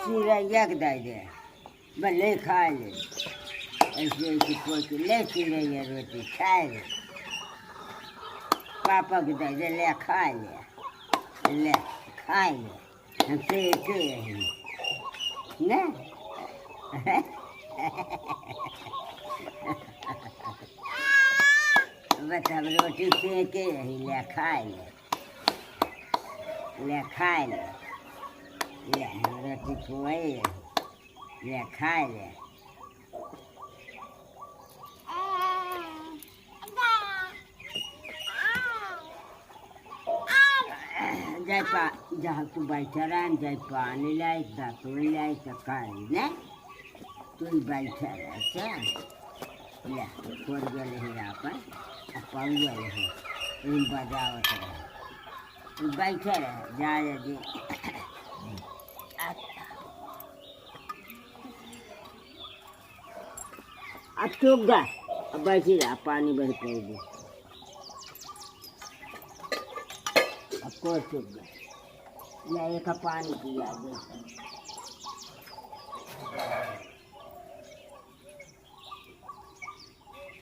सीरा एक दाई दे भले खा ले ऐसे ऐसे कोई ले सीरा ये रोटी खाए ले पापा को दाई दे ले खा ले हमसे एक है ना बस अब रोटी सेके रही ले खाए ले रोटी खुआई ले खाए ले जाए जहाँ तू बैठा रहा जाए पानी लाई दातुन लाई तो खाए ने तू ही बैठा रहा अच्छा ले छोड़ गए हैं यहाँ पर पाऊ गए हैं इन बजावत रहे बैठे रहे जाए जी अब चुप गए अब बैठी रहा पानी बह पड़ेगी अब को चुप गए या एक पानी पिया दे